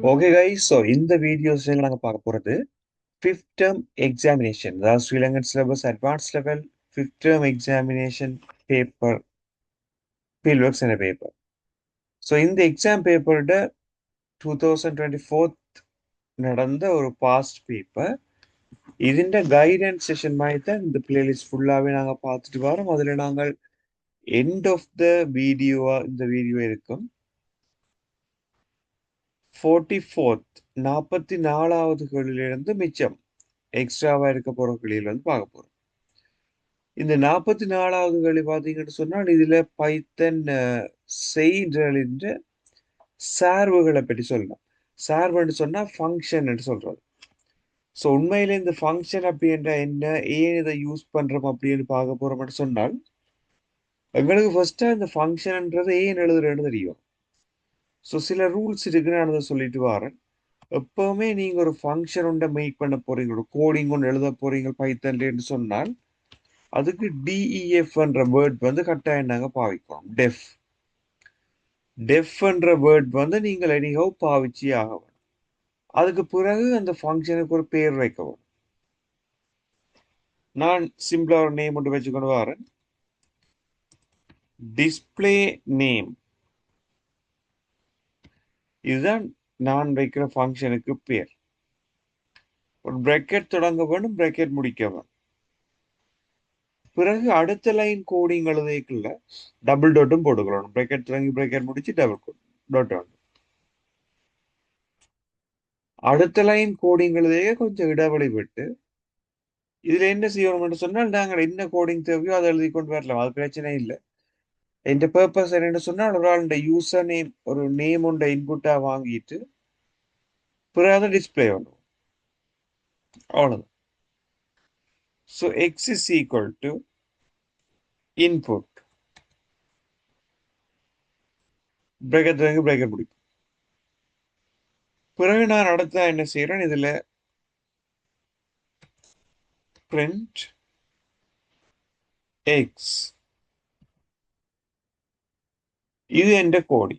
Okay guys, so இந்த வீடியோஸில் நாங்கள் பார்க்க போகிறது ஃபிஃப்த் டேர்ம் எக்ஸாமினேஷன், அதாவது Sri Lankan syllabus advance level fifth term examination paper field works என்ற பேப்பர். ஸோ இந்த எக்ஸாம் பேப்பரோட 2024 நடந்த ஒரு பாஸ்ட் பேப்பர். ഇതിൻ്റെ ഗൈഡൻസ് സെഷൻ மாதிரி தான் இந்த பிளேலிஸ்ட் ஃபுல்லாகவே நாங்கள் பார்த்துட்டு வரோம். அதில் நாங்கள் எண்ட் ஆஃப் த வீடியோவாக இந்த வீடியோ இருக்கும். 44th 44வது மிச்சம் எக்ஸ்ட்ராவா இருக்க போற கேள்விகள் வந்து பார்க்க போறோம். இந்த 44வது கேள்வி பார்த்தீங்கன்னு சொன்னால் இதுல பைத்தன் செய்கின்ற சார்புகளை பற்றி சொல்லலாம். சார்புன்னு சொன்னா ஃபங்க்ஷன் என்று சொல்றது. ஸோ உண்மையில இந்த ஃபங்க்ஷன் அப்படின்ற என்ன, ஏன் இதை யூஸ் பண்றோம் அப்படின்னு பார்க்க போறோம்னு சொன்னால், எங்களுக்கு ஃபர்ஸ்டா இந்த ஃபங்க்ஷன்ன்றது ஏன் எழுதுறேன்னு தெரியும். ஸோ சில ரூல்ஸ் இருக்குன்னு நான் அதை சொல்லிட்டு வரேன். எப்பவுமே நீங்க ஒரு ஃபங்க்ஷன் ஒன்றை மேக் பண்ண போறீங்க, ஒரு கோடிங் ஒன்று எழுத போறீங்க பைத்தன்லேன்னு சொன்னால், அதுக்கு டிஇஎஃப் என்ற வேர்ட் வந்து கட்டாயம் நாங்கள் பாவிக்கிறோம். டெஃப் என்ற வேர்ட் வந்து நீங்கள் எனிஹவ் பாவிச்சு ஆகணும். அதுக்கு பிறகு அந்த ஃபங்க்ஷனுக்கு ஒரு பேர் வைக்கவும். நான் சிம்பிளா ஒரு நேம் ஒன்று வச்சுக்கொண்டு வரேன். டிஸ்பிளே நேம், இதுதான் நான் வைக்கிற ஃபங்க்ஷனுக்கு பேர். ஒரு பிரக்கெட் தொடங்க வேணும், பிரக்கெட் முடிக்க வேணும். பிறகு அடுத்த லைன் கோடிங் எழுதிக்கல டபுள் டாட்டும் போட்டுக்கலாம். பிரக்கெட் தொடங்கி பிரக்கெட் முடிச்சு டபுள் டாட். அடுத்த லைன் கோடிங் எழுதிய கொஞ்சம் இடைவெளி விட்டு இதுல என்ன செய்யணும்னு சொன்னால், நாங்கள் என்ன கோடிங் தேவையோ அதை எழுதி கொண்டு வரலாம், அது பிரச்சனை இல்லை. என் பர்பஸ் என்னன்னு சொன்னால், ஒரு ஆளுடைய யூசர் நேம் ஒரு நேம் உண்ட இன்புட்டா வாங்கிட்டு பிறகு அதை டிஸ்பிளே பண்ணுவோம், அவ்வளவுதான். So X is equal to input, bracket வாங்கி பிரேக்கெட் முடிப்போம். பிறகு நான் அடுத்த என்ன செய்யறேன், இதுல பிரிண்ட் எக்ஸ், இது என்ற கோடி.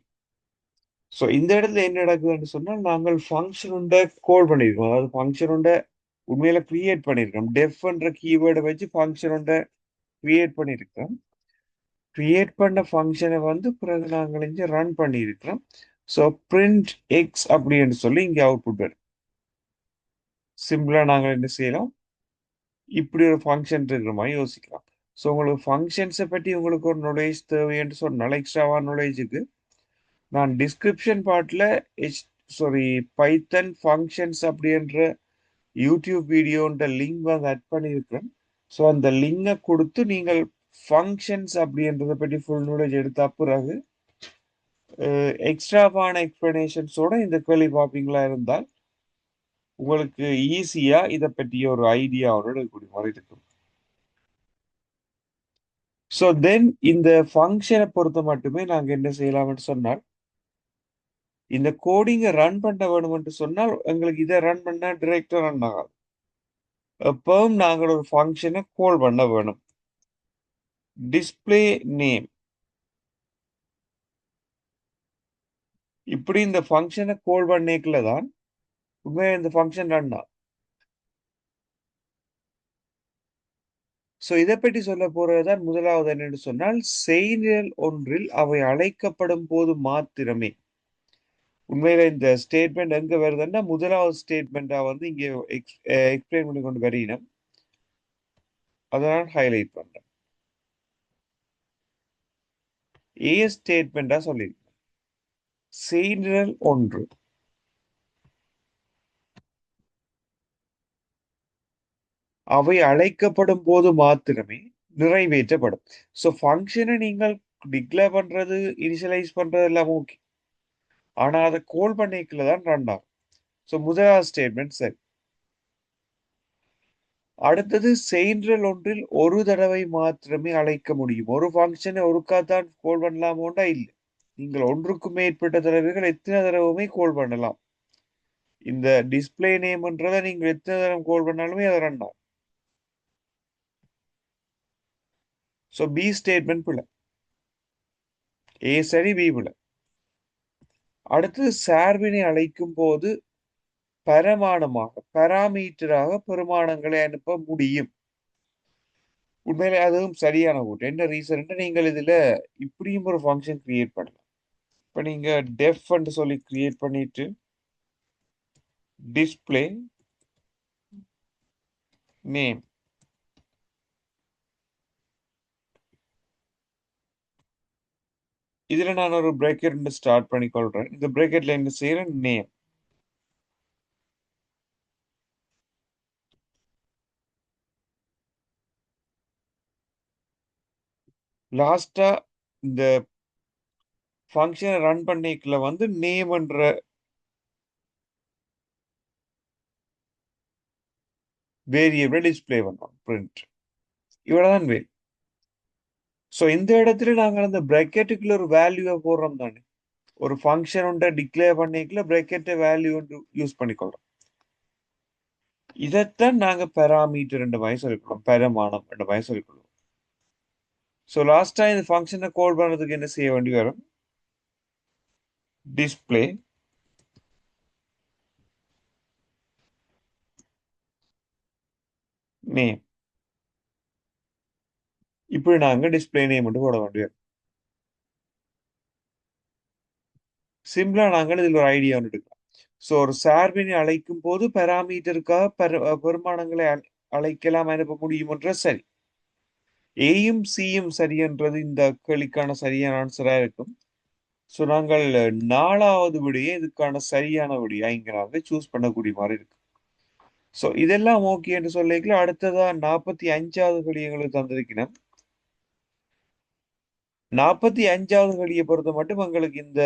ஸோ இந்த இடத்துல என்ன நடக்குதுன்னு சொன்னால், நாங்கள் ஃபங்க்ஷன் உண்ட கோல் பண்ணியிருக்கோம், அதாவது ஃபங்க்ஷன் உண்ட உண்மையில கிரியேட் பண்ணியிருக்கோம். டெஃப்ன்ற கீவேர்டை வச்சு ஃபங்க்ஷன் உண்ட கிரியேட் பண்ணியிருக்கோம். கிரியேட் பண்ண ஃபங்க்ஷனை வந்து பிறகு நாங்கள் இங்கே ரன் பண்ணியிருக்கிறோம். ஸோ பிரிண்ட் எக்ஸ் அப்படின்னு சொல்லி இங்கே அவுட்புட் வரும். சிம்பிளா நாங்கள் என்ன செய்யலாம், இப்படி ஒரு ஃபங்க்ஷன் இருக்கிற மாதிரி யோசிக்கலாம். ஸோ உங்களுக்கு ஃபங்க்ஷன்ஸை பற்றி உங்களுக்கு ஒரு நாலேஜ் தேவைன்னு சொன்னால், எக்ஸ்ட்ராவா நாலேஜுக்கு நான் டிஸ்கிரிப்ஷன் பார்ட்ல பைத்தன் ஃபங்க்ஷன்ஸ் அப்படின்ற யூடியூப் வீடியோன்ற லிங்க் வந்து ஆட் பண்ணியிருக்கிறேன். ஸோ அந்த லிங்கை கொடுத்து நீங்கள் ஃபங்க்ஷன்ஸ் அப்படின்றத பற்றி ஃபுல் நாலேஜ் எடுத்த பிறகு எக்ஸ்ட்ராவான எக்ஸ்பிளனேஷன்ஸோட இந்த கேள்வி பார்ப்பீங்களா இருந்தால் உங்களுக்கு ஈஸியா இதை பற்றிய ஒரு ஐடியாவோட இருக்கக்கூடிய மாதிரி இருக்கும். ஸோ தென் இந்த ஃபங்க்ஷனை பொறுத்த மட்டுமே நாங்கள் என்ன செய்யலாம்னு சொன்னால், இந்த கோடிங்கை ரன் பண்ண வேணும்னு சொன்னால் எங்களுக்கு இதை ரன் பண்ணா டிரெக்டா ரன் ஆகாது. எப்பவும் நாங்கள் ஒரு ஃபங்க்ஷனை கால் பண்ண வேணும். டிஸ்பிளே நேம், இப்படி இந்த ஃபங்க்ஷனை கால் பண்ணிக்கல தான் உண்மையாக இந்த ஃபங்க்ஷன் ரன் ஆகும். ஸோ இதை பற்றி சொல்ல போறதுதான் முதலாவது என்னன்னு சொன்னால், செய்திகள் ஒன்றில் அவை அழைக்கப்படும் போது மாத்திரமே. உண்மையில இந்த ஸ்டேட்மெண்ட் எங்க வருதுன்னா, முதலாவது ஸ்டேட்மெண்டா வந்து இங்க எக்ஸ்பிளைன் பண்ணி கொண்டு வரணும். அதனால் ஹைலைட் பண்றேன். ஏ ஸ்டேட்மெண்டா சொல்லியிருக்கேன். செய்திகள் ஒன்று அவை அழைக்கப்படும் போது மாத்திரமே நிறைவேற்றப்படும். ஸோ ஃபங்க்ஷனை நீங்கள் டிக்ளேர் பண்றது, இனிஷியலைஸ் பண்றது எல்லாம் ஓகே, ஆனா அதை கால் பண்ணிக்கல தான் ரன் ஆகும். ஸோ முதலாவது ஸ்டேட்மெண்ட் சரி. அடுத்தது செயின்ட்ரல் ஒன்றில் ஒரு தடவை மாத்திரமே அழைக்க முடியும். ஒரு ஃபங்க்ஷனை ஒருக்கா தான் கால் பண்ணலாமோண்டா இல்லை, நீங்கள் ஒன்றுக்கும் மேற்பட்ட தடவைகள் எத்தனை தடவையுமே கால் பண்ணலாம். இந்த டிஸ்பிளே நேம்ன்றதை நீங்கள் எத்தனை தடவை கால் பண்ணாலுமே அதை ரன் ஆகும். ஸோ பி ஸ்டேட்மெண்ட் பிள்ளை, ஏ சரி பி பிள்ளை. அடுத்து சார்பினை அழைக்கும் போது பரமாணமாக பராமீட்டராக பெருமானங்களை அனுப்ப முடியும். உண்மையிலே அதுவும் சரியான கூட்டு. என்ன ரீசன் நீங்கள் இதுல இப்படியும் ஒரு ஃபங்க்ஷன் கிரியேட் பண்ணலாம். இப்ப நீங்க டெஃப் சொல்லி கிரியேட் பண்ணிட்டு டிஸ்பிளே நேம், இதுல நான் ஒரு பிரேக்கெட் ஸ்டார்ட் பண்ணி கொள்றேன். இந்த பிரேக்கெட்ல என்ன செய்யறேன், நேம். லாஸ்டா இந்த ஃபங்க்ஷனை ரன் பண்ணிக்கல வந்து நேம் என்ற வேரியபிள் டிஸ்பிளே பண்ணோம், பிரிண்ட். இவ்வளவுதான் வேல். ஸோ இந்த இடத்துல நாங்கள் அந்த பிரேக்கெட்டுக்குள்ள ஒரு வேல்யூவை போடுறோம் தானே. ஒரு ஃபங்க்ஷன் ஒன்றை டிக்ளேர் பண்ணிக்கல பிரேக்கெட்டை வேல்யூ ஒன்று யூஸ் பண்ணிக்கொள்றோம். இதைத்தான் நாங்க பெராமீட்டர் என்ற மாதிரி சொல்லிக்கொள்வோம், பெருமானம் என்ற மாதிரி சொல்லிக்கொள்வோம். ஸோ லாஸ்டா இந்த ஃபங்க்ஷனை கால் பண்றதுக்கு என்ன செய்ய வேண்டி வரும், டிஸ்பிளே நேம். இப்படி நாங்க டிஸ்பிளே நேம் மட்டும் போட வேண்டி வரும். சிம்பிளா நாங்கள் இதில் ஒரு ஐடியா ஒன்று எடுக்கலாம். ஸோ ஒரு சார்பினை அழைக்கும் போது பெராமீட்டருக்காக பெருமானங்களை அழைக்கலாம், அனுப்ப முடியும் என்ற சரி. ஏயும் சியும் சரி என்றது இந்த கேள்விக்கான சரியான ஆன்சரா இருக்கும். ஸோ நாங்கள் 4வது விடையே இதுக்கான சரியான விடையா இங்க நாங்கள் சூஸ் பண்ணக்கூடிய மாதிரி இருக்கு. ஸோ இதெல்லாம் ஓகே என்று சொல்லிக்கலாம். அடுத்ததா 45வது கடி எங்களுக்கு தந்திருக்கிறோம். 45வது கடியை பொறுத்த மட்டும் எங்களுக்கு இந்த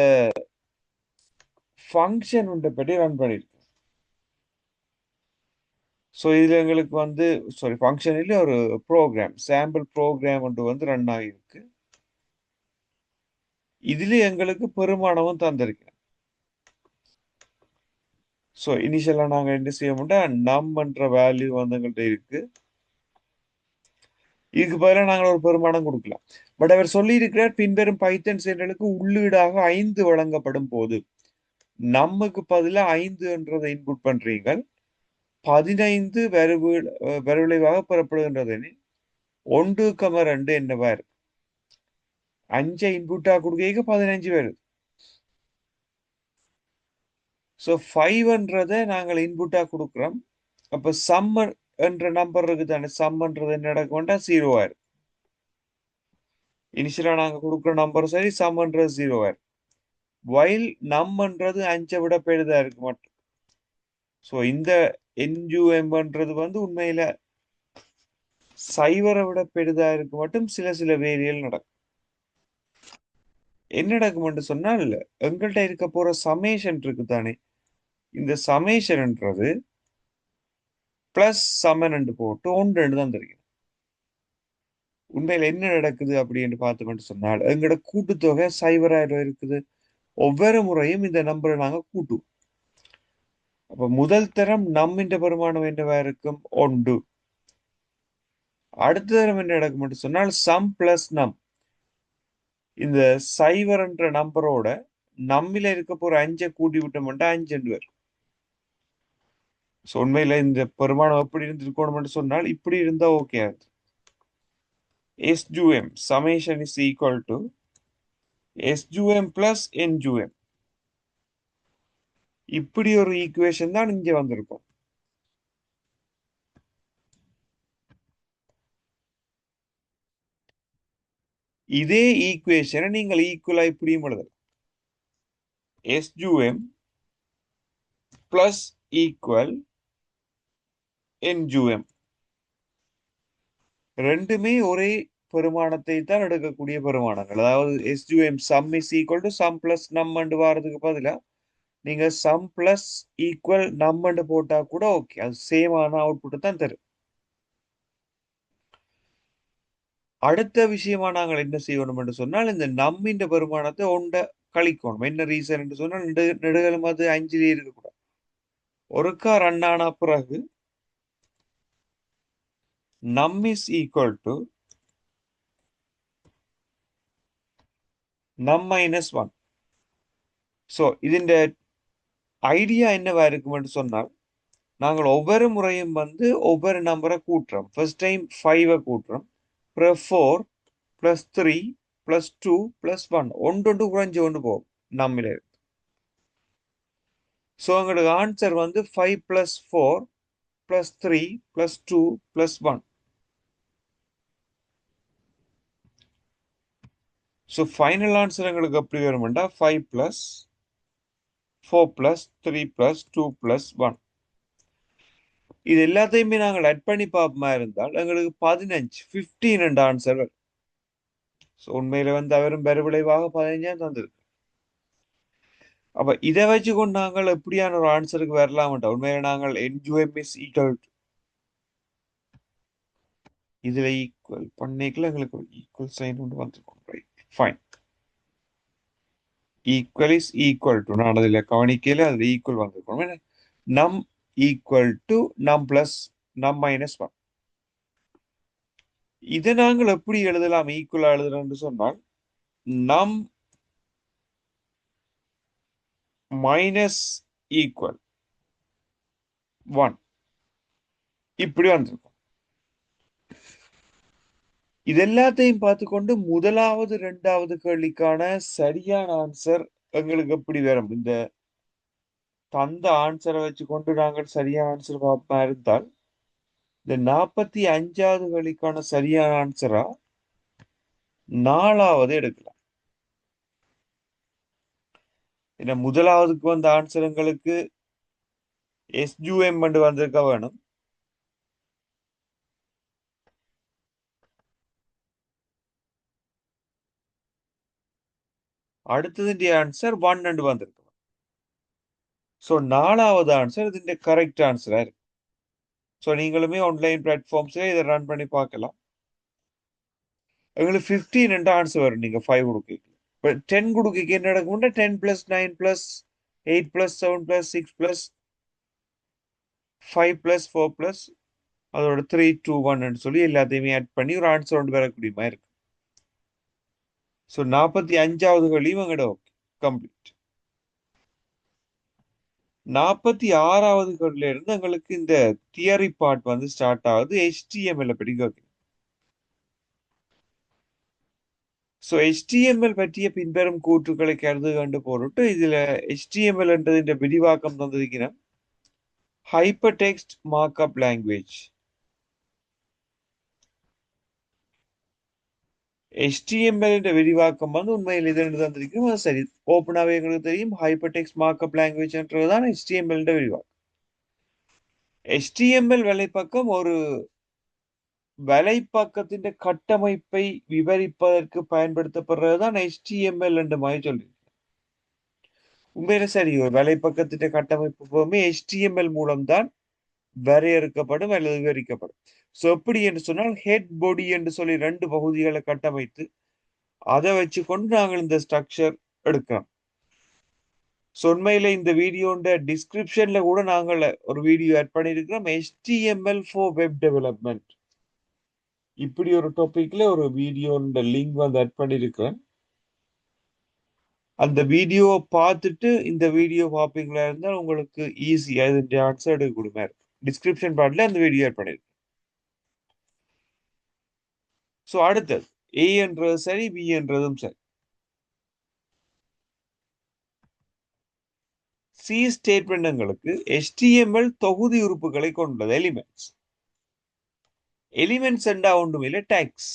ஃபங்க்ஷன் ஒன்றை பற்றி ரன் பண்ணிருக்கு. ஸோ இதுல எங்களுக்கு வந்து சாரி ஃபங்க்ஷனில் ஒரு ப்ரோக்ராம், சாம்பிள் ப்ரோக்ராம் ஒன்று வந்து ரன் ஆகியிருக்கு. இதுல எங்களுக்கு பெருமானமும் தந்திருக்கிறோம். ஸோ இனிஷியலா நாங்க என்ன செய்ய முடியும், நம் என்ற வேல்யூ வந்து எங்கள்கிட்ட இருக்கு. இதுக்கு பதிலாக நாங்கள் ஒரு பெருமானம் கொடுக்கலாம். பட் அவர் சொல்லி இருக்கிறார், பின்வரும் பைத்தன் செயல்களுக்கு உள்ளீடாக 5 வழங்கப்படும் போது நமக்கு பதிலாக 5 என்றதை இன்புட் பண்றீங்க, 15 விரைவாக பெறப்படுகின்றது. 1,2 என்னவா இருக்கு, 5 இன்புட்டா கொடுக்க 15 வருது. ஸோ 5ன்றதை நாங்கள் இன்புட்டா கொடுக்குறோம். அப்ப சம்மர் என்ற நம்பர் இருக்கு தானே, சம்ன்றது என்ன நடக்க வேண்டாம், 0 ஆயிரும். இனிஷியலா நாங்க கொடுக்குற நம்பர் சரி, சம்ன்றது 0 ஆயிரும். வைல் நம்மன்றது 5 விட பெரிதா இருக்கு மட்டும். ஸோ இந்த என்யூஎம்ன்றது வந்து உண்மையில சைவரை விட பெரிதா இருக்கு மட்டும் சில சில வேரியல் நடக்கும். என்ன நடக்கும்னு சொன்னால், எங்கள்கிட்ட இருக்க போற சமேஷன் இருக்கு தானே, இந்த சமேஷன்ன்றது பிளஸ் சமன் போட்டு 1 தான் தெரியும். உண்மையில என்ன நடக்குது அப்படின்னு பார்த்தோம்னு சொன்னால், எங்களோட கூட்டுத்தொகை 0 இருக்குது. ஒவ்வொரு முறையும் இந்த நம்பரை நாங்க கூட்டுவோம். அப்ப முதல் தரம் நம்மின்ற பெருமானம் என்னவா இருக்கும், 1. அடுத்த தரம் என்ன நடக்கும் சொன்னால், சம் பிளஸ் நம். இந்த 0 நம்பரோட நம்மில இருக்க போற 5 கூட்டி விட்டோம்னா 5 வரும். உண்மையில இந்த பெருமானம் எப்படி இருந்திருக்கணும் சொன்னால், இப்படி இருந்தா ஓகே ஆகுது. SUM summation is equal to SUM plus NUM. இப்படி ஒரு ஈக்குவேஷன் தான் இங்க வந்திருக்கும். இதே ஈக்குவேஷனை நீங்கள் ஈக்குவலா இப்படியும் எழுதலாம். SUM plus equal NUM. ரெண்டுமே ஒரே பெருமானத்தை தான் எடுக்கக்கூடிய பெருமானங்கள். அதாவது SUM sum is equal to sum plus num வாரதுக்கு பதிலா நீங்க சம் பிளஸ் ஈக்குவல் நம்பர்னு போட்டா கூட ஓகே, அது சேமான அவுட்புட் தான் தரும். அடுத்த விஷயமா நாங்கள் என்ன செய்யணும் என்று சொன்னால், இந்த நம்மின் பெருமானத்தை கழிக்கணும். என்ன ரீசன் என்று சொன்னால், நெடுகளும் அது 5 இருக்கக்கூடாது. ஒருக்கா ரன் ஆன பிறகு நம் இஸ் ஈக்குவல் டு நம் -1. ஸோ ഇതിന്റെ ஐடியா என்னவா இருக்கும்னு சொன்னால் நாங்கள் ஒவ்வொரு முறையும் வந்து ஒவ்வொரு நம்பரை கூட்டுறோம். ஃபர்ஸ்ட் டைம் 5 கூட்டுறோம், அப்புறம் 4 ப்ளஸ் 3 ப்ளஸ் 2 ப்ளஸ் 1 ஒன்று குறைஞ்சு கொண்டு போகும் நம்மளே. ஸோ எங்களுக்கு ஆன்சர் வந்து 5 plus 4 plus 3 plus 2 plus 1. So final answer எங்களுக்கு எப்படி வரும்னா 5 ப்ளஸ் 4 ப்ளஸ் 3 ப்ளஸ் 2 ப்ளஸ் 1. இது எல்லாத்தையுமே நாங்கள் ஆட் பண்ணி பார்ப்போமா இருந்தால் எங்களுக்கு 15 என்ற ஆன்சர் வரும். ஸோ உண்மையில வந்து அவரும் பெருவிளைவாக 15 தந்திருக்கு. அப்ப இதை வச்சு கொண்டு நாங்கள் எப்படியான ஒரு ஆன்சருக்கு வரலாம்டா. உண்மையில நாங்கள் என்ஜிஓஎம் இஸ் ஈக்குவல் இதுல ஈக்குவல் பண்ணிக்கல எங்களுக்கு ஒரு ஈக்குவல் சைன் கொண்டு வந்திருக்கோம். Right, fine. Equal is equal to நான் அதில் கவனிக்கையில் அதில் ஈக்குவல் வந்திருக்கோம். நம் ஈக்குவல் டு நம் பிளஸ் நம் மைனஸ் 1. இதை நாங்கள் எப்படி எழுதலாம் ஈக்குவலா எழுதுறோம்னு சொன்னால் நம் மைனஸ் ஈக்குவல் 1 இப்படி வந்திருக்கும். இது எல்லாத்தையும் பார்த்துக்கொண்டு முதலாவது இரண்டாவது கேள்விக்கான சரியான ஆன்சர் எங்களுக்கு எப்படி வரும்? இந்த தந்த ஆன்சரை வச்சு கொண்டு நாங்கள் சரியான ஆன்சர் பார்ப்பா இருந்தால் இந்த 45வது கேள்விக்கான சரியான ஆன்சரா 4வது எடுக்கலாம். ஏன்னா முதலாவதுக்கு வந்த ஆன்சர் எங்களுக்கு எஸ்யூஎம் வந்திருக்க வேணும். அடுத்தது ஆன்சர் 1 வந்திருக்கு. ஸோ 4வது ஆன்சர் இதுന്റെ கரெக்ட் ஆன்சரா இருக்கு. ஸோ நீங்களுமே ஆன்லைன் பிளாட்ஃபார்ம்ஸ்ல இதை ரன் பண்ணி பார்க்கலாம். எங்களுக்கு 15 என்ற ஆன்சர் வரும் நீங்க 5 கொடுக்க. இப்போ 10 கொடுக்க என்ன நடக்கும்னா 10 plus 9 plus 8 plus 7 plus 6 plus 5 plus 4 plus அதோட 3 2 1 சொல்லி எல்லாத்தையுமே ஆட் பண்ணி ஒரு ஆன்சர் ஒன்று வரக்கூடிய மாதிரி இருக்கு. ஸோ 45வது கேள்வியும் எங்கட ஓகே கம்ப்ளீட். 46வது கேள்வியில இருந்து எங்களுக்கு இந்த தியரி பார்ட் வந்து ஸ்டார்ட் ஆகுது. HTML பற்றி கேட்குது. ஸோ HTML பற்றிய பின்வரும் கூற்றுக்களை கருது கண்டு பொருட்டு இதுல HTML என்றது விரிவாக்கம் தந்திருக்கிறேன். Hyper text markup language. HTML என்ற விரிவாக்கம் வந்து உண்மையில் இது தந்திருக்கும். அது சரி, ஓப்பனாவே எங்களுக்கு தெரியும் ஹைப்பர் டெக்ஸ்ட் மார்க்அப் லாங்குவேஜ் என்றதுதான் HTML என்ற விரிவாக்கம். HTML வலைப்பக்கம் ஒரு வலைப்பக்கத்தின் கட்டமைப்பை விவரிப்பதற்கு பயன்படுத்தப்படுறதுதான் HTML என்ற மாதிரி சொல்லி. உண்மையில சரி, ஒரு வலைப்பக்கத்தின் கட்டமைப்பு எப்பவுமே HTML மூலம்தான் வரையறுக்கப்படும் அல்லது விவரிக்கப்படும். ஸோ எப்படி என்று சொன்னால் ஹெட் பாடி என்று சொல்லி 2 பகுதிகளை கட்டமைத்து அதை வச்சு கொண்டு நாங்கள் இந்த ஸ்ட்ரக்சர் எடுக்கிறோம். ஸோ உண்மையில இந்த வீடியோட டிஸ்கிரிப்ஷன்ல கூட நாங்கள் ஒரு வீடியோ ஆட் பண்ணியிருக்கிறோம், HTML ஃபார் வெப் டெவலப்மெண்ட். இப்படி ஒரு டாபிக்ல ஒரு வீடியோட லிங்க் வந்து ஆட் பண்ணியிருக்கிறேன். அந்த வீடியோவை பார்த்துட்டு இந்த வீடியோ பார்ப்பீங்களா இருந்தால் உங்களுக்கு ஈஸியா இதனுடைய ஆன்சர் எடுக்க கொடுங்க. டிஸ்கிரிப்ஷன் பார்ட்ல அந்த வீடியோ ஆட் பண்ணியிருக்கேன். ஸோ அடுத்தது ஏ என்றது சரி, பி என்றதும் சரி. சி ஸ்டேட்மெண்ட்களுக்கு HTML தொகுதி உறுப்புகளை கொண்டது எலிமெண்ட்ஸ். எலிமெண்ட்ஸ் என்றா ஒன்றும் இல்லை, tags.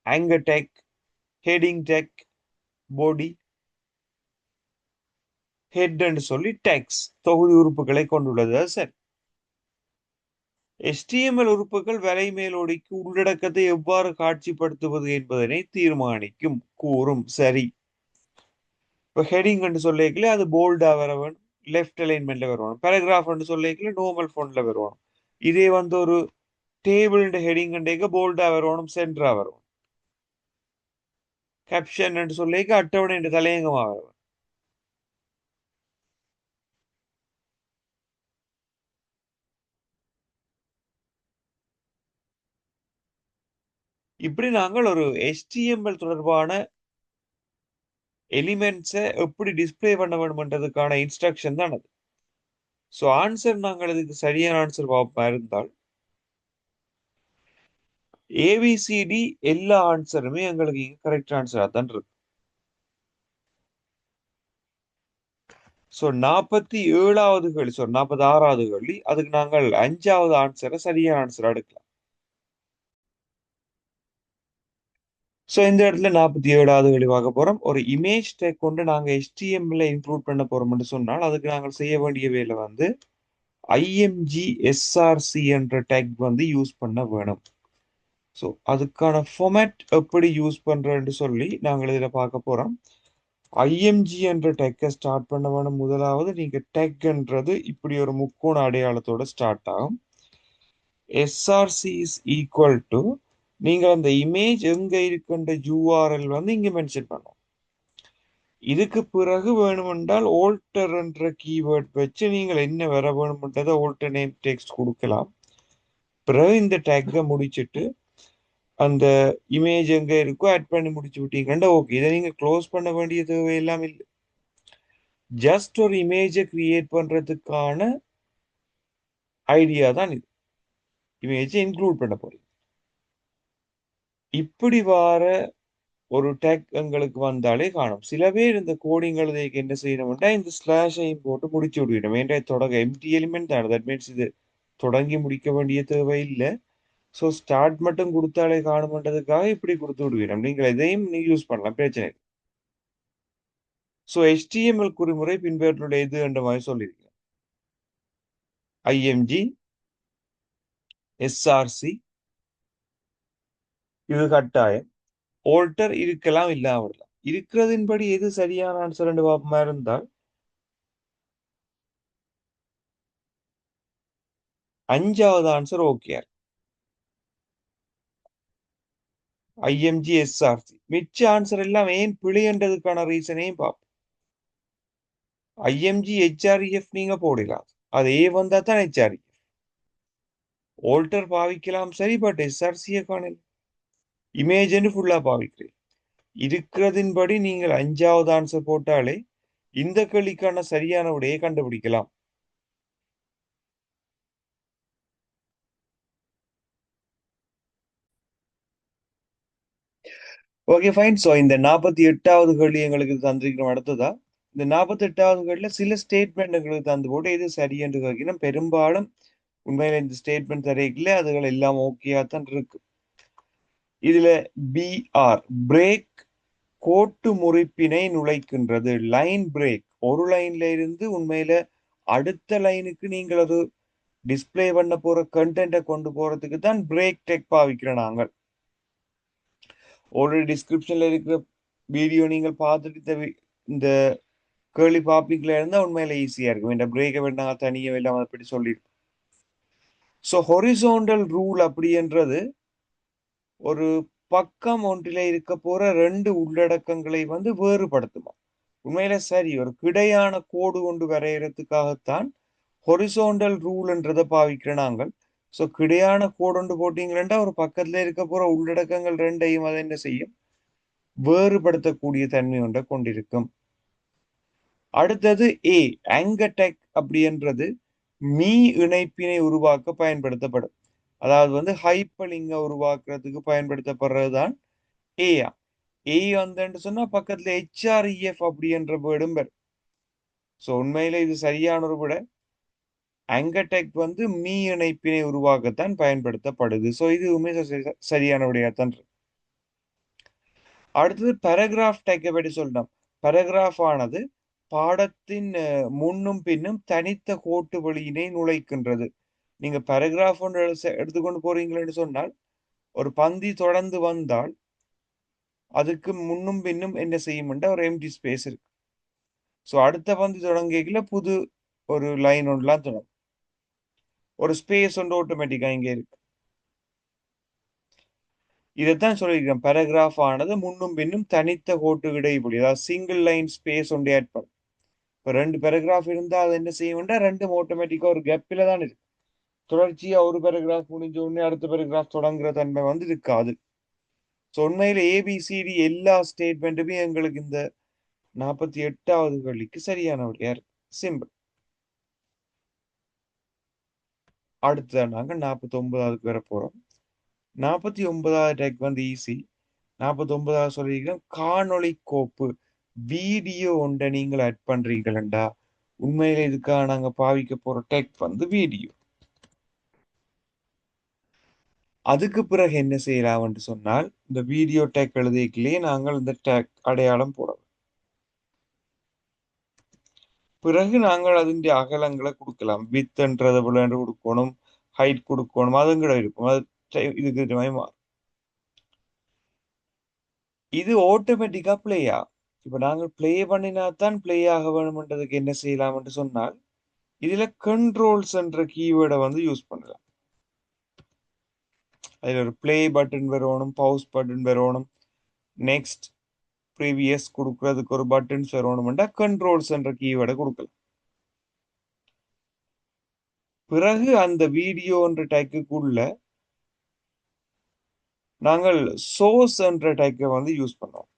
Anchor tag, heading tag, body, head என்று சொல்லி டேக்ஸ் தொகுதி உறுப்புகளை கொண்டுள்ளது. சரி, HTML உறுப்புகள் வலை மேலோடிக்கு உள்ளடக்கத்தை எவ்வாறு காட்சிப்படுத்துவது என்பதனை தீர்மானிக்கும் கூறும். சரி, இப்போ ஹெடிங் என்று சொல்லிக்கல அது போல்டா வர வேணும், லெஃப்ட் அலைன்மெண்ட்ல வருவாங்க. பேராகிராஃப் என்று சொல்லிக்கல நார்மல் ஃபோன்ல வருவாங்க. இதே வந்து ஒரு டேபிள் ஹெடிங் போல்டா வரணும், சென்டரா வரும். கேப்ஷன் என்று சொல்லிக்க அட்டவணை என்று தலையங்கமா வரும். இப்படி நாங்கள் ஒரு HTML தொடர்பான எலிமெண்ட்ஸை எப்படி டிஸ்ப்ளே பண்ண வேணும்ன்றதுக்கான இன்ஸ்ட்ரக்ஷன் தான் அது. ஸோ ஆன்சர் நாங்கள் இதுக்கு சரியான ஆன்சர் பார்ப்பா இருந்தால் ஏபிசிடி எல்லா ஆன்சருமே எங்களுக்கு இங்க கரெக்ட் ஆன்சரா தான் இருக்கு. ஸோ 47வது கேள்வி, ஸோ 46வது கேள்வி, அதுக்கு நாங்கள் 5வது ஆன்சரை சரியான ஆன்சரா எடுக்கலாம். ஸோ இந்த இடத்துல 47வது கேள்வி பார்க்க போறோம். ஒரு இமேஜ் டேக் கொண்டு நாங்கள் HTML இன்க்ளூட் பண்ண போறோம்னு சொன்னால் அதுக்கு நாங்கள் செய்ய வேண்டிய வேலை வந்து IMG SRC என்ற டேக் வந்து யூஸ் பண்ண வேணும். ஸோ அதுக்கான ஃபார்மேட் எப்படி யூஸ் பண்றேன்னு சொல்லி நாங்கள் இதில் பார்க்க போறோம். ஐஎம்ஜி என்ற டெக்கை ஸ்டார்ட் பண்ண வேணும். முதலாவது நீங்க டெக்ன்றது இப்படி ஒரு முக்கோண அடையாளத்தோட ஸ்டார்ட் ஆகும். எஸ்ஆர்சி இஸ் ஈக்குவல் டு நீங்க அந்த இமேஜ் எங்க இருக்கின்ற யூஆர்எல் வந்து இங்க மென்ஷன் பண்ணும். இதுக்கு பிறகு வேணுமென்றால் ஓல்டர் என்ற கீவேர்ட் வச்சு நீங்கள் என்ன வர வேணுமென்றதை ஓல்டர் நேம் டெக்ஸ்ட் கொடுக்கலாம். பிறகு இந்த டேக்கை முடிச்சுட்டு அந்த இமேஜ் எங்க இருக்கோ ஆட் பண்ணி முடிச்சு விட்டீங்கன்னா ஓகே. இதை நீங்க க்ளோஸ் பண்ண வேண்டிய தேவையெல்லாம் இல்லை. ஜஸ்ட் ஒரு இமேஜை கிரியேட் பண்றதுக்கான ஐடியா தான் இது. இமேஜை இன்க்ளூட் பண்ண போறீங்க. இப்படி வார ஒரு டேக் எங்களுக்கு வந்தாலே காணும். சில பேர் இந்த கோடிங் எழுதைக்கு என்ன செய்யணும்னா இந்த ஸ்லாஷையும் போட்டு முடிச்சு விடுவிடும். ஏன்டா தொடங்க எம்டி எலிமெண்ட் தான். தட் மீன்ஸ் இது தொடங்கி முடிக்க வேண்டிய தேவை இல்லை. ஸோ ஸ்டார்ட் மட்டும் கொடுத்தாலே காணுமன்றதுக்காக இப்படி கொடுத்து விடுவீங்க. நீங்கள் இதையும் நீங்க யூஸ் பண்ணலாம், பிரச்சனை இல்லை. ஸோ HTML குறிமுறை பின்பற்றுள்ள எது என்ற மாதிரி சொல்லியிருக்கேன். IMG SRC இது கட்டாயம். ஓல்டர் இருக்கலாம், இல்லாம இருக்கிறதின்படி எது சரியான ஆன்சர் என்று பார்ப்போமா இருந்தால் 5வது ஆன்சர் ஓகே. IMG SRC. மிச்ச ஆன்சர் எல்லாம் ஏன் பிழைன்றதுக்கான ரீசனையும் பார்ப்போம். IMG HREF நீங்க போடலாம். அது ஏ வந்தா தான் HREF. ஓல்டர் பாவிக்கலாம் சரி, பட் SRC காணல. இமேஜ் ஃபுல்லா பாவிக்கிறேன். இருக்கிறதின்படி நீங்கள் 5வது ஆன்சர் போட்டாலே இந்த கேள்விக்கான சரியான விடையை கண்டுபிடிக்கலாம். Okay fine. ஸோ இந்த 48வது கேள்வி எங்களுக்கு தந்திருக்கிறோம். அடுத்ததா இந்த 48வது கேள்வியில சில ஸ்டேட்மெண்ட் எங்களுக்கு தந்து போட்டு இது சரி என்று கேட்கணும். பெரும்பாலும் உண்மையில இந்த ஸ்டேட்மெண்ட் தரையில அதுகள் எல்லாம் ஓகேயா தான் இருக்கு. இதுல BR பிரேக் கோட்டு முறிப்பினை நுழைக்கின்றது. லைன் பிரேக், ஒரு லைன்ல இருந்து உண்மையில அடுத்த லைனுக்கு நீங்கள் ஒரு டிஸ்பிளே பண்ண போற கண்டென்ட்டை கொண்டு போறதுக்கு தான் பிரேக் டெக் பாவிக்கிறோம் நாங்கள். ஒரு டிஸ்கிரிப்ஷன்ல இருக்கிற வீடியோ நீங்கள் பார்த்துட்டு இந்த கேள்வி பாப்பிக்ல இருந்தா உண்மையில ஈஸியா இருக்கும். இந்த பிரேக்கை வேண்டாங்க தனியே இல்லாம அப்படி சொல்லியிருக்கோம். ஸோ ஹொரிசோண்டல் ரூல் அப்படின்றது ஒரு பக்கம் ஒன்றிலே இருக்க போற 2 உள்ளடக்கங்களை வந்து வேறுபடுத்துமா. உண்மையில சரி, ஒரு கிடையான கோடு கொண்டு வரையறதுக்காகத்தான் ஹொரிசோண்டல் ரூல்ன்றதை பாவிக்கிற நாங்கள். ஸோ கிடையான கோடு ஒன்று போட்டீங்கன்னா ஒரு பக்கத்துல இருக்க போற உள்ளடக்கங்கள் 2ஐயும் அதை என்ன செய்யும், வேறுபடுத்தக்கூடிய தன்மை ஒன்றை கொண்டிருக்கும். அடுத்தது ஆங்கர்டெக் அப்படின்றது மீ இணைப்பினை உருவாக்க பயன்படுத்தப்படும். அதாவது வந்து ஹைப்பர்லிங்க உருவாக்குறதுக்கு பயன்படுத்தப்படுறதுதான் ஏயா. வந்துன்னு சொன்னா பக்கத்துல HREF அப்படின்ற வேர்டும் வரும். ஸோ உண்மையில இது சரியான ஒரு விட. ஆங்கர்டெக் வந்து மீ இணைப்பினை உருவாக்கத்தான் பயன்படுத்தப்படுது. ஸோ இதுவுமே சரியான விடையாத்தான் இருக்கு. அடுத்தது பேராகிராஃப் டெக்கை பற்றி சொல்லணும். பேராகிராஃப் ஆனது பாடத்தின் முன்னும் பின்னும் தனித்த கோட்டு வழியினை நுழைக்கின்றது. நீங்க பேராகிராஃப் ஒன்று எடுத்துக்கொண்டு போறீங்களேன்னு சொன்னால் ஒரு பந்தி தொடர்ந்து வந்தால் அதுக்கு முன்னும் பின்னும் என்ன செய்யும்னா ஒரு எம்டி ஸ்பேஸ் இருக்கு. ஸோ அடுத்த பந்தி தொடங்கிக்கல புது ஒரு லைன் ஒன்றுலாம் தொடங்கும். ஒரு ஸ்பேஸ் ஒன்று ஆட்டோமேட்டிக்கா இங்கே இருக்கு. இதைத்தான் சொல்லியிருக்கேன். பேராகிராஃப் ஆனது முன்னும் பின்னும் தனித்த கோட்டு இடைவெளி, அதாவது சிங்கிள் லைன் ஸ்பேஸ் ஒன்று ஆட் பண்ணும். இப்போ 2 பேராகிராஃப் இருந்தால் அது என்ன செய்யும்னா 2 ஆட்டோமேட்டிக்கா ஒரு கேப்பில தான் இருக்கு. தொடர்ச்சியா ஒரு பேராகிராஃப் முடிஞ்ச உடனே அடுத்த பேராகிராஃப் தொடங்குற தன்மை வந்து இருக்காது. ஸோ உண்மையில ABCD எல்லா ஸ்டேட்மெண்ட்டுமே எங்களுக்கு இந்த 48வது கேள்விக்கு சரியான விடையா இருக்கு. சிம்பிள். அடுத்ததா நாங்க 49வதுக்கு வர போறோம். 49வது டேக் வந்து ஈஸி. 49வது சொல்லியிருக்கோம், காணொளி கோப்பு வீடியோ ஒன்றை நீங்கள் ஆட் பண்றீங்களா? உண்மையில இதுக்காக நாங்க பாவிக்க போற டேக் வந்து வீடியோ. அதுக்கு பிறகு என்ன செய்யலாம் என்று சொன்னால், இந்த வீடியோ டேக் எழுதிக்கலையே நாங்கள் இந்த டேக் அடையாளம் போடலாம். பிறகு நாங்கள் அதிന്റെ அகலங்களை கொடுக்கலாம். வித்ன்றதை விளையாண்டு கொடுக்கணும், ஹைட் கொடுக்கணும், அதுங்கட இருக்கும். அது இதுக்கு மாறும். இது ஆட்டோமேட்டிக்கா பிளே ஆகும். இப்ப நாங்கள் பிளே பண்ணினா தான் பிளே ஆக வேணும்ன்றதுக்கு என்ன செய்யலாம் என்று சொன்னால், இதுல கண்ட்ரோல்ஸ் என்ற கீவேர்டை வந்து யூஸ் பண்ணலாம். அதுல ஒரு பிளே பட்டன் வரணும், பவுஸ் பட்டன் வரணும், நெக்ஸ்ட் ப்ரீவியஸ் கொடுக்கறதுக்கு ஒரு பட்டன்ஸ் வரணும்னா கண்ட்ரோல்ஸ் என்ற கீவேர்டை கொடுக்கலாம். பிறகு அந்த வீடியோ என்ற டேக்குக்குள்ள நாங்கள் சோர்ஸ் என்ற டேக்கை வந்து யூஸ் பண்ணோம்.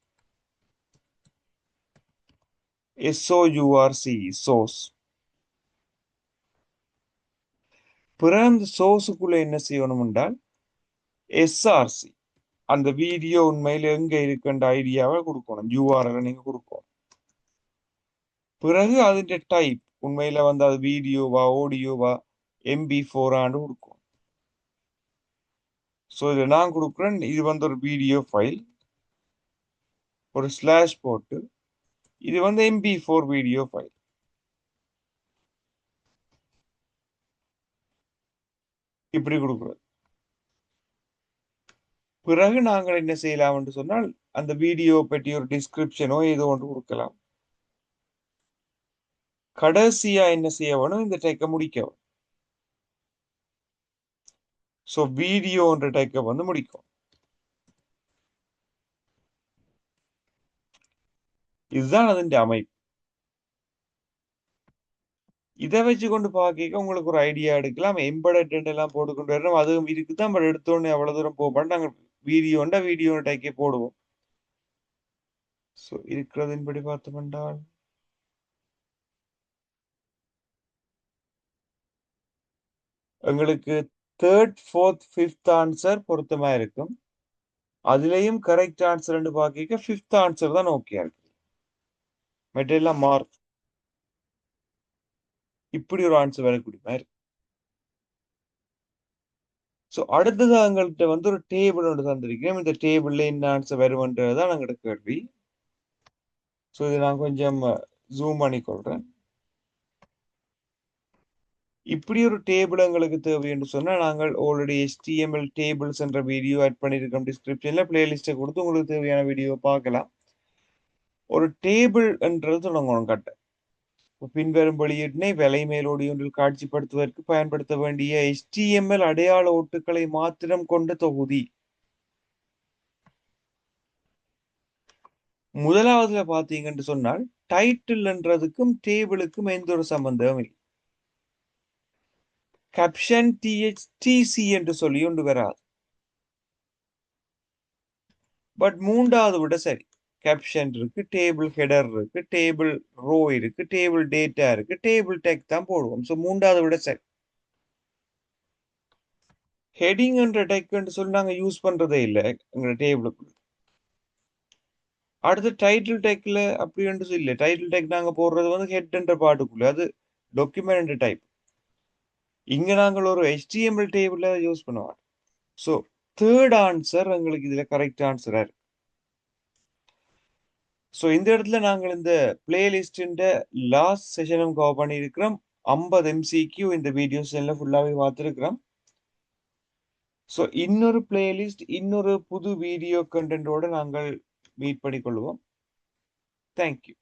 SOURC source. பிறகு அந்த சோர்ஸுக்குள்ள என்ன செய்யணும் என்றால் SRC அந்த வீடியோ உண்மையில எங்க இருக்குன்ற ஐடியாவை கொடுக்கணும். URL நீங்க கொடுக்கணும். பிறகு அதிന്റെ டைப் உண்மையில வந்து அது வீடியோவா ஆடியோவா MP4 ஆண்டு கொடுக்கும். ஸோ இதை நான் கொடுக்குறேன். இது வந்து ஒரு வீடியோ ஃபைல், ஒரு ஸ்லாஷ் போட்டு இது வந்து MP4 வீடியோ ஃபைல். இப்படி கொடுக்குறது. பிறகு நாங்கள் என்ன செய்யலாம் என்று சொன்னால், அந்த வீடியோ பற்றி ஒரு டிஸ்கிரிப்ஷனோ ஏதோ ஒன்று கொடுக்கலாம். கடைசியா என்ன செய்ய வேணும், இந்த டேக்கை முடிக்கவும். ஸோ வீடியோ என்ற டேக்கை வந்து முடிக்கும். இதுதான் அதன் அமைப்பு. இதை வச்சு கொண்டு பார்க்க உங்களுக்கு ஒரு ஐடியா எடுக்கலாம். எம்பெடட் எல்லாம் போட்டுக்கொண்டு வரணும். அதுவும் இருக்குதான், பட் எடுத்தோடனே அவ்வளவு தூரம் போக மாட்டோம். நாங்கள் வீடியோ டேக்கே போடுவோம். ஸோ இருக்கிறதின்படி பார்த்தோம்னால் எங்களுக்கு 3rd, 4th, 5th ஆன்சர் பொருத்தமா இருக்கும். அதுலயும் கரெக்ட் ஆன்சர் பார்க்க 5th ஆன்சர் தான் ஓகே இருக்கு. மெட்டெல்லாம் மார்க் இப்படி ஒரு ஆன்சர் வரக்கூடிய மாதிரி. ஸோ அடுத்தது எங்கள்கிட்ட வந்து ஒரு டேபிள் ஒன்று தந்திருக்கேன். இந்த டேபிள்ல என்ன ஆன்சர் வரும்ன்றதுதான் எங்களோட கேள்வி. ஸோ இதை நான் கொஞ்சம் ஜூம் பண்ணி கொள்றேன். இப்படி ஒரு டேபிள் எங்களுக்கு தேவை என்று சொன்னால், நாங்கள் ஆல்ரெடி HTML டேபிள்ஸ் என்ற வீடியோ ஆட் பண்ணியிருக்கோம். டிஸ்கிரிப்ஷன்ல பிளேலிஸ்ட்டை கொடுத்து உங்களுக்கு தேவையான வீடியோ பார்க்கலாம். ஒரு டேபிள் என்றது தொடங்கணும் கட்ட. பின்வரும் வெளியீட்டினை வலை மேலோடி ஒன்றில் காட்சிப்படுத்துவதற்கு பயன்படுத்த வேண்டிய HTML அடையாள ஒட்டுக்களை மாத்திரம் கொண்ட தொகுதி. முதலாவதுல பாத்தீங்கன்னு சொன்னால், டைட்டில் என்றதுக்கும் டேபிளுக்கும் எந்த ஒரு சம்பந்தமும் இல்லை. கேப்ஷன் THTC என்று சொல்லி ஒன்று வராது. பட் மூன்றாவது விட சரி. கேப்ஷன் இருக்கு, டேபிள் ஹெடர் இருக்கு, டேபிள் ரோ இருக்கு, டேபிள் டேட்டா இருக்கு, டேபிள் டெக் தான் போடுவோம். ஸோ மூன்றாவது விட சரி. ஹெடிங் என்ற டெக் என்று சொல்லி நாங்க யூஸ் பண்றதே இல்லை எங்க டேபிளுக்கு. அடுத்து டைட்டில் டெக்ல அப்படி என்று இல்லை. டைட்டில் டெக் நாங்க போடுறது வந்து ஹெட் என்ற பாட்டுக்குள்ள, அது டாக்குமெண்ட் டைப். இங்க நாங்கள் ஒரு HTML டேபிள யூஸ் பண்ணுவோம். ஸோ 3rd ஆன்சர் எங்களுக்கு இதுல கரெக்ட் ஆன்சரா இருக்கு. ஸோ இந்த இடத்துல நாங்கள் இந்த பிளேலிஸ்டின் லாஸ்ட் செஷனும் கவர் பண்ணியிருக்கிறோம். 50 MCQ இந்த வீடியோஸ் எல்லாம் ஃபுல்லாவே பார்த்துருக்கிறோம். ஸோ இன்னொரு பிளேலிஸ்ட், இன்னொரு புது வீடியோ கண்டென்ட்டோட நாங்கள் மீட் பண்ணிக்கொள்வோம். தேங்க்யூ.